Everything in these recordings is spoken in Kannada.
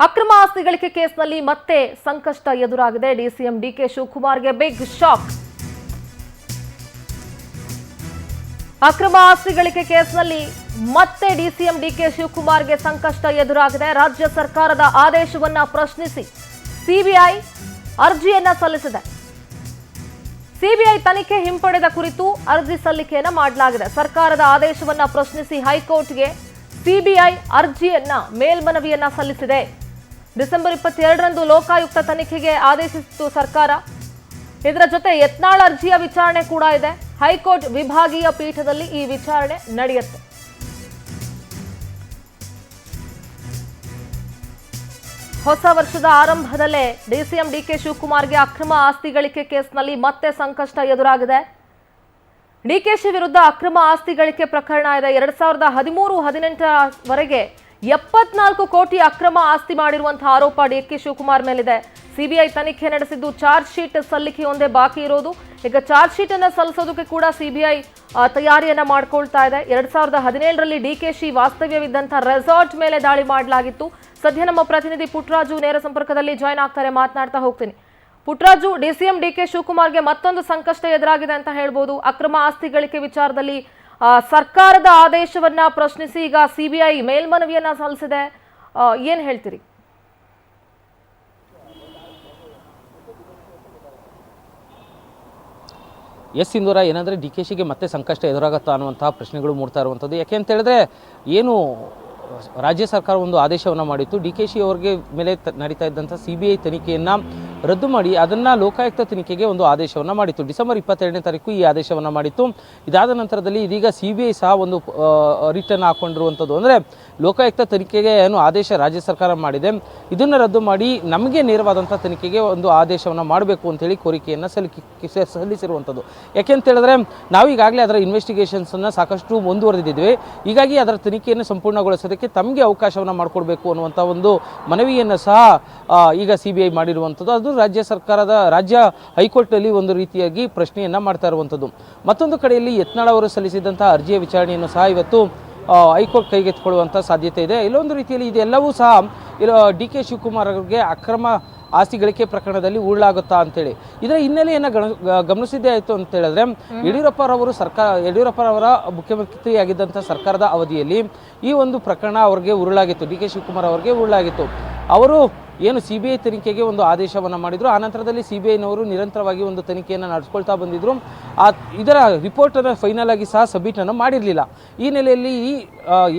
ಅಕ್ರಮ ಆಸ್ತಿ ಗಳಿಕೆ ಕೇಸ್ನಲ್ಲಿ ಮತ್ತೆ ಸಂಕಷ್ಟ ಎದುರಾಗಿದೆ. ಡಿಸಿಎಂ ಡಿಕೆ ಶಿವಕುಮಾರ್ಗೆ ಬಿಗ್ ಶಾಕ್. ಅಕ್ರಮ ಆಸ್ತಿ ಗಳಿಕೆ ಕೇಸ್ನಲ್ಲಿ ಮತ್ತೆ ಡಿಸಿಎಂ ಡಿಕೆ ಶಿವಕುಮಾರ್ಗೆ ಸಂಕಷ್ಟ ಎದುರಾಗಿದೆ. ರಾಜ್ಯ ಸರ್ಕಾರದ ಆದೇಶವನ್ನ ಪ್ರಶ್ನಿಸಿ ಸಿಬಿಐ ಅರ್ಜಿಯನ್ನ ಸಲ್ಲಿಸಿದೆ. ಸಿಬಿಐ ತನಿಖೆ ಹಿಂಪಡೆದ ಕುರಿತು ಅರ್ಜಿ ಸಲ್ಲಿಕೆಯನ್ನ ಮಾಡಲಾಗಿದೆ. ಸರ್ಕಾರದ ಆದೇಶವನ್ನ ಪ್ರಶ್ನಿಸಿ ಹೈಕೋರ್ಟ್ಗೆ ಸಿಬಿಐ ಅರ್ಜಿಯನ್ನ ಮೇಲ್ಮನವಿಯನ್ನ ಸಲ್ಲಿಸಿದೆ. ಡಿಸೆಂಬರ್ 22ರಂದು ಲೋಕಾಯುಕ್ತ ತನಿಖೆಗೆ ಆದೇಶಿಸಿತು ಸರ್ಕಾರ. ಇದರ ಜೊತೆ ಯತ್ನಾಳ್ ಅರ್ಜಿಯ ವಿಚಾರಣೆ ಕೂಡ ಇದೆ. ಹೈಕೋರ್ಟ್ ವಿಭಾಗೀಯ ಪೀಠದಲ್ಲಿ ಈ ವಿಚಾರಣೆ ನಡೆಯುತ್ತೆ. ಹೊಸ ವರ್ಷದ ಆರಂಭದಲ್ಲೇ ಡಿಸಿಎಂ ಡಿಕೆ ಶಿವಕುಮಾರ್ಗೆ ಅಕ್ರಮ ಆಸ್ತಿ ಗಳಿಕೆ ಕೇಸ್ನಲ್ಲಿ ಮತ್ತೆ ಸಂಕಷ್ಟ ಎದುರಾಗಿದೆ. ಡಿಕೆಶಿ ವಿರುದ್ಧ ಅಕ್ರಮ ಆಸ್ತಿ ಗಳಿಕೆ ಪ್ರಕರಣ ಇದೆ. 2013-18ವರೆಗೆ 74 ಕೋಟಿ ಅಕ್ರಮ ಆಸ್ತಿ ಮಾಡಿರುವಂತಹ ಆರೋಪ ಡಿಕೆ ಶಿವಕುಮಾರ್ ಮೇಲಿದೆ. ಸಿಬಿಐ ತನಿಖೆ ನಡೆಸಿದ್ದು ಚಾರ್ಜ್ ಶೀಟ್ ಸಲ್ಲಿಕೆಯೊಂದೇ ಬಾಕಿ ಇರೋದು. ಈಗ ಚಾರ್ಜ್ ಶೀಟ್ ಅನ್ನು ಸಲ್ಲಿಸೋದಕ್ಕೆ ಕೂಡ ಸಿಬಿಐ ತಯಾರಿಯನ್ನ ಮಾಡ್ಕೊಳ್ತಾ ಇದೆ. 2017ರಲ್ಲಿ ಡಿಕೆಶಿ ವಾಸ್ತವ್ಯವಿದ್ದಂತಹ ರೆಸಾರ್ಟ್ ಮೇಲೆ ದಾಳಿ ಮಾಡಲಾಗಿತ್ತು. ಸದ್ಯ ನಮ್ಮ ಪ್ರತಿನಿಧಿ ಪುಟ್ಟರಾಜು ನೇರ ಸಂಪರ್ಕದಲ್ಲಿ ಜಾಯ್ನ್ ಆಗ್ತಾರೆ, ಮಾತನಾಡ್ತಾ ಹೋಗ್ತೀನಿ. ಪುಟ್ಟರಾಜು, ಡಿಸಿಎಂ ಡಿಕೆ ಶಿವಕುಮಾರ್ಗೆ ಮತ್ತೊಂದು ಸಂಕಷ್ಟ ಎದುರಾಗಿದೆ ಅಂತ ಹೇಳ್ಬೋದು. ಅಕ್ರಮ ಆಸ್ತಿ ಗಳಿಕೆ ವಿಚಾರದಲ್ಲಿ ಸರ್ಕಾರದ ಆದೇಶವನ್ನ ಪ್ರಶ್ನಿಸಿ ಈಗ ಸಿಬಿಐ ಮೇಲ್ಮನವಿಯನ್ನ ಸಲ್ಲಿಸಿದೆ. ಏನ್ ಹೇಳ್ತೀರಿ? ಇಂದೂರ, ಏನಂದರೆ ಡಿಕೆಶಿಗೆ ಮತ್ತೆ ಸಂಕಷ್ಟ ಎದುರಾಗುತ್ತಾ ಅನ್ನುವಂತಹ ಪ್ರಶ್ನೆಗಳು ಮೂಡ್ತಾ ಇರುವಂಥದ್ದು. ಯಾಕೆ ಅಂತ ಹೇಳಿದ್ರೆ, ಏನು ರಾಜ್ಯ ಸರ್ಕಾರ ಒಂದು ಆದೇಶವನ್ನು ಮಾಡಿತ್ತು. ಡಿಕೆಶಿ ಅವರಿಗೆ ಮೇಲೆ ನಡೀತಾ ಇದ್ದಂಥ ಸಿಬಿಐ ತನಿಖೆಯನ್ನು ರದ್ದು ಮಾಡಿ ಅದನ್ನು ಲೋಕಾಯುಕ್ತ ತನಿಖೆಗೆ ಒಂದು ಆದೇಶವನ್ನು ಮಾಡಿತ್ತು. ಡಿಸೆಂಬರ್ 22ನೇ ತಾರೀಕು ಈ ಆದೇಶವನ್ನು ಮಾಡಿತ್ತು. ಇದಾದ ನಂತರದಲ್ಲಿ ಇದೀಗ ಸಿಬಿಐ ಸಹ ಒಂದು ರಿಟರ್ನ್ ಹಾಕ್ಕೊಂಡಿರುವಂಥದ್ದು. ಅಂದರೆ ಲೋಕಾಯುಕ್ತ ತನಿಖೆಗೆ ಏನು ಆದೇಶ ರಾಜ್ಯ ಸರ್ಕಾರ ಮಾಡಿದೆ, ಇದನ್ನು ರದ್ದು ಮಾಡಿ ನಮಗೆ ನೇರವಾದಂಥ ತನಿಖೆಗೆ ಒಂದು ಆದೇಶವನ್ನು ಮಾಡಬೇಕು ಅಂತೇಳಿ ಕೋರಿಕೆಯನ್ನು ಸಲ್ಲಿಸಿರುವಂಥದ್ದು. ಯಾಕೆಂತ ಹೇಳಿದ್ರೆ, ನಾವೀಗಾಗಲೇ ಅದರ ಇನ್ವೆಸ್ಟಿಗೇಷನ್ಸನ್ನು ಸಾಕಷ್ಟು ಮುಂದುವರೆದಿದ್ವಿ. ಹೀಗಾಗಿ ಅದರ ತನಿಖೆಯನ್ನು ಸಂಪೂರ್ಣಗೊಳಿಸೋದಕ್ಕೆ ತಮಗೆ ಅವಕಾಶವನ್ನು ಮಾಡಿಕೊಡ್ಬೇಕು ಅನ್ನುವಂಥ ಒಂದು ಮನವಿಯನ್ನು ಸಹ ಈಗ ಸಿಬಿಐ ಮಾಡಿರುವಂಥದ್ದು. ಅದು ರಾಜ್ಯ ಹೈಕೋರ್ಟ್ನಲ್ಲಿ ಒಂದು ರೀತಿಯಾಗಿ ಪ್ರಶ್ನೆಯನ್ನು ಮಾಡ್ತಾ ಇರುವಂಥದ್ದು. ಮತ್ತೊಂದು ಕಡೆಯಲ್ಲಿ ಯತ್ನಾಳ್ ಅವರು ಸಲ್ಲಿಸಿದಂಥ ಅರ್ಜಿಯ ವಿಚಾರಣೆಯನ್ನು ಸಹ ಇವತ್ತು ಹೈಕೋರ್ಟ್ ಕೈಗೆತ್ತಿಕೊಳ್ಳುವಂಥ ಸಾಧ್ಯತೆ ಇದೆ. ಇಲ್ಲೊಂದು ರೀತಿಯಲ್ಲಿ ಇದೆಲ್ಲವೂ ಸಹ ಡಿಕೆ ಶಿವಕುಮಾರ್ ಅವರಿಗೆ ಅಕ್ರಮ ಆಸ್ತಿ ಗಳಿಕೆ ಪ್ರಕರಣದಲ್ಲಿ ಉರುಳಾಗುತ್ತಾ ಅಂತೇಳಿ ಇದರ ಹಿನ್ನೆಲೆಯನ್ನು ಗಮನಿಸಿದ್ದೇ ಆಯಿತು ಅಂತ ಹೇಳಿದ್ರೆ, ಯಡಿಯೂರಪ್ಪರವರ ಮುಖ್ಯಮಂತ್ರಿಯಾಗಿದ್ದಂಥ ಸರ್ಕಾರದ ಅವಧಿಯಲ್ಲಿ ಈ ಒಂದು ಪ್ರಕರಣ ಅವರಿಗೆ ಉರುಳಾಗಿತ್ತು. ಡಿಕೆ ಶಿವಕುಮಾರ್ ಅವರಿಗೆ ಉರುಳಾಗಿತ್ತು. ಅವರು ಏನು ಸಿಬಿಐ ತನಿಖೆಗೆ ಒಂದು ಆದೇಶವನ್ನು ಮಾಡಿದರು. ಆ ನಂತರದಲ್ಲಿ ಸಿಬಿಐನವರು ನಿರಂತರವಾಗಿ ಒಂದು ತನಿಖೆಯನ್ನು ನಡೆಸ್ಕೊಳ್ತಾ ಬಂದಿದ್ದರು. ಇದರ ರಿಪೋರ್ಟನ್ನು ಫೈನಲ್ ಆಗಿ ಸಹ ಸಬ್ಮಿಟನ್ನು ಮಾಡಿರಲಿಲ್ಲ. ಈ ನೆಲೆಯಲ್ಲಿ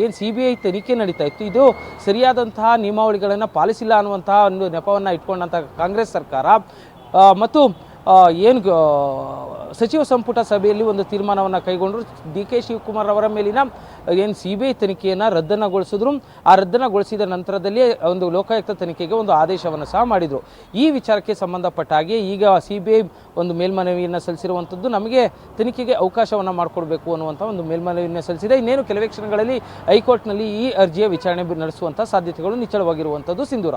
ಏನು ಸಿಬಿಐ ತನಿಖೆ ನಡೀತಾ ಇತ್ತು, ಇದು ಸರಿಯಾದಂತಹ ನಿಯಮಾವಳಿಗಳನ್ನು ಪಾಲಿಸಿಲ್ಲ ಅನ್ನುವಂತಹ ಒಂದು ನೆಪವನ್ನು ಇಟ್ಕೊಂಡಂಥ ಕಾಂಗ್ರೆಸ್ ಸರ್ಕಾರ ಮತ್ತು ಏನು ಸಚಿವ ಸಂಪುಟ ಸಭೆಯಲ್ಲಿ ಒಂದು ತೀರ್ಮಾನವನ್ನು ಕೈಗೊಂಡರು. ಡಿಕೆ ಶಿವಕುಮಾರ್ ಅವರ ಮೇಲಿನ ಏನು ಸಿಬಿಐ ತನಿಖೆಯನ್ನು ರದ್ದನಗೊಳಿಸಿದ್ರು. ಆ ರದ್ದನಗೊಳಿಸಿದ ನಂತರದಲ್ಲಿ ಒಂದು ಲೋಕಾಯುಕ್ತ ತನಿಖೆಗೆ ಒಂದು ಆದೇಶವನ್ನು ಸಹ ಮಾಡಿದರು. ಈ ವಿಚಾರಕ್ಕೆ ಸಂಬಂಧಪಟ್ಟ ಹಾಗೆ ಈಗ ಸಿಬಿಐ ಒಂದು ಮೇಲ್ಮನವಿಯನ್ನು ಸಲ್ಲಿಸಿರುವಂಥದ್ದು. ನಮಗೆ ತನಿಖೆಗೆ ಅವಕಾಶವನ್ನು ಮಾಡಿಕೊಡ್ಬೇಕು ಅನ್ನುವಂಥ ಒಂದು ಮೇಲ್ಮನವಿಯನ್ನು ಸಲ್ಲಿಸಿದೆ. ಇನ್ನೇನು ಕೆಲವೇ ಕ್ಷಣಗಳಲ್ಲಿ ಹೈಕೋರ್ಟ್ನಲ್ಲಿ ಈ ಅರ್ಜಿಯ ವಿಚಾರಣೆ ನಡೆಸುವಂಥ ಸಾಧ್ಯತೆಗಳು ನಿಚ್ಚಳವಾಗಿರುವಂಥದ್ದು. ಸಿಂಧೂರ.